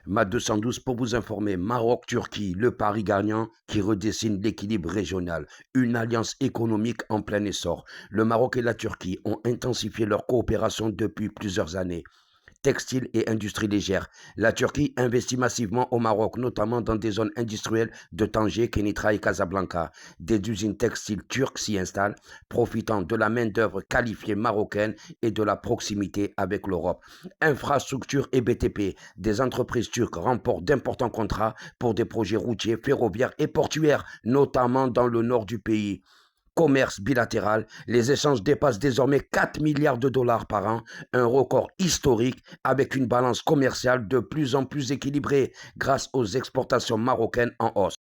Ma 212 pour vous informer, Maroc-Turquie, le pari gagnant qui redessine l'équilibre régional, une alliance économique en plein essor. Le Maroc et la Turquie ont intensifié leur coopération depuis plusieurs années. Textile et industrie légère. La Turquie investit massivement au Maroc, notamment dans des zones industrielles de Tanger, Kenitra et Casablanca. Des usines textiles turques s'y installent, profitant de la main-d'œuvre qualifiée marocaine et de la proximité avec l'Europe. Infrastructures et BTP. Des entreprises turques remportent d'importants contrats pour des projets routiers, ferroviaires et portuaires, notamment dans le nord du pays. Commerce bilatéral, les échanges dépassent désormais 4 milliards de dollars par an, un record historique avec une balance commerciale de plus en plus équilibrée grâce aux exportations marocaines en hausse.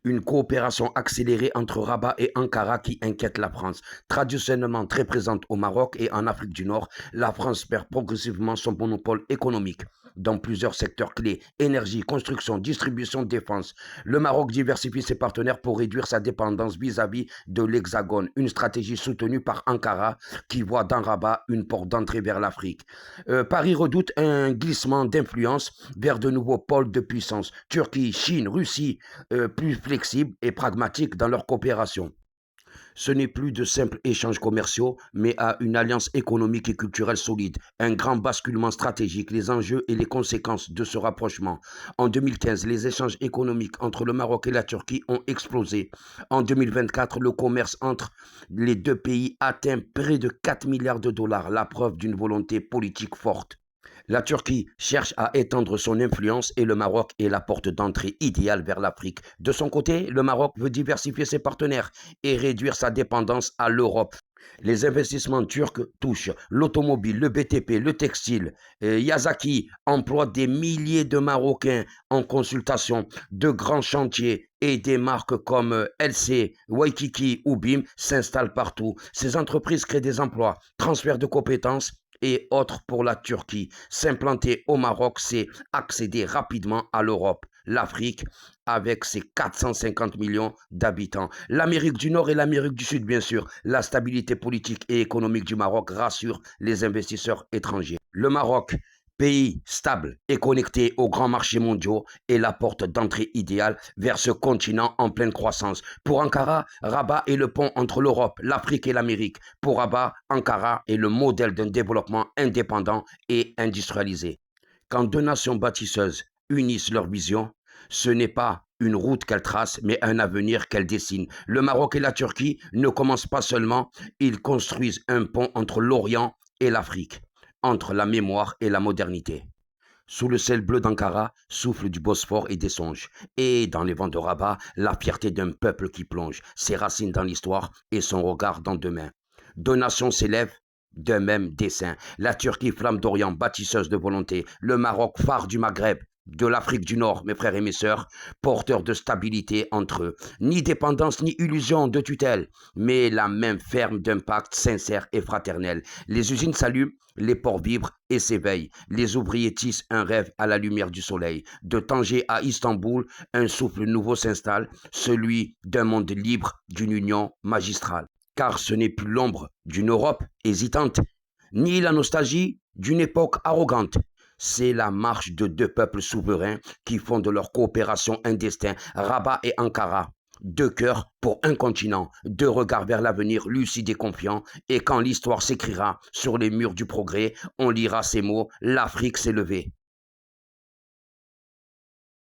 Une coopération accélérée entre Rabat et Ankara qui inquiète la France. Traditionnellement très présente au Maroc et en Afrique du Nord, la France perd progressivement son monopole économique dans plusieurs secteurs clés, énergie, construction, distribution, défense. Le Maroc diversifie ses partenaires pour réduire sa dépendance vis-à-vis de l'Hexagone, une stratégie soutenue par Ankara qui voit dans Rabat une porte d'entrée vers l'Afrique. Paris redoute un glissement d'influence vers de nouveaux pôles de puissance. Turquie, Chine, Russie, plus flexibles et pragmatiques dans leur coopération. Ce n'est plus de simples échanges commerciaux, mais à une alliance économique et culturelle solide, un grand basculement stratégique, les enjeux et les conséquences de ce rapprochement. En 2015, les échanges économiques entre le Maroc et la Turquie ont explosé. En 2024, le commerce entre les deux pays atteint près de 4 milliards de dollars, la preuve d'une volonté politique forte. La Turquie cherche à étendre son influence et le Maroc est la porte d'entrée idéale vers l'Afrique. De son côté, le Maroc veut diversifier ses partenaires et réduire sa dépendance à l'Europe. Les investissements turcs touchent l'automobile, le BTP, le textile. Yazaki emploie des milliers de Marocains en consultation. De grands chantiers et des marques comme LC, Waikiki ou BIM s'installent partout. Ces entreprises créent des emplois, transfèrent de compétences et autres pour la Turquie. S'implanter au Maroc, c'est accéder rapidement à l'Europe, l'Afrique, avec ses 450 millions d'habitants. L'Amérique du Nord et l'Amérique du Sud, bien sûr. La stabilité politique et économique du Maroc rassure les investisseurs étrangers. Le Maroc, pays stable et connecté aux grands marchés mondiaux, est la porte d'entrée idéale vers ce continent en pleine croissance. Pour Ankara, Rabat est le pont entre l'Europe, l'Afrique et l'Amérique. Pour Rabat, Ankara est le modèle d'un développement indépendant et industrialisé. Quand deux nations bâtisseuses unissent leurs visions, ce n'est pas une route qu'elles tracent, mais un avenir qu'elles dessinent. Le Maroc et la Turquie ne commencent pas seulement, ils construisent un pont entre l'Orient et l'Afrique, entre la mémoire et la modernité. Sous le ciel bleu d'Ankara, souffle du Bosphore et des songes. Et dans les vents de Rabat, la fierté d'un peuple qui plonge, ses racines dans l'histoire et son regard dans demain. Deux nations s'élèvent d'un même dessein. La Turquie, flamme d'Orient, bâtisseuse de volonté. Le Maroc, phare du Maghreb, de l'Afrique du Nord, mes frères et mes sœurs, porteur de stabilité entre eux. Ni dépendance, ni illusion de tutelle, mais la main ferme d'un pacte sincère et fraternel. Les usines s'allument, les ports vibrent et s'éveillent. Les ouvriers tissent un rêve à la lumière du soleil. De Tanger à Istanbul, un souffle nouveau s'installe, celui d'un monde libre, d'une union magistrale. Car ce n'est plus l'ombre d'une Europe hésitante, ni la nostalgie d'une époque arrogante. C'est la marche de deux peuples souverains qui font de leur coopération un destin, Rabat et Ankara. Deux cœurs pour un continent, deux regards vers l'avenir lucides et confiants, et quand l'histoire s'écrira sur les murs du progrès, on lira ces mots, l'Afrique s'est levée.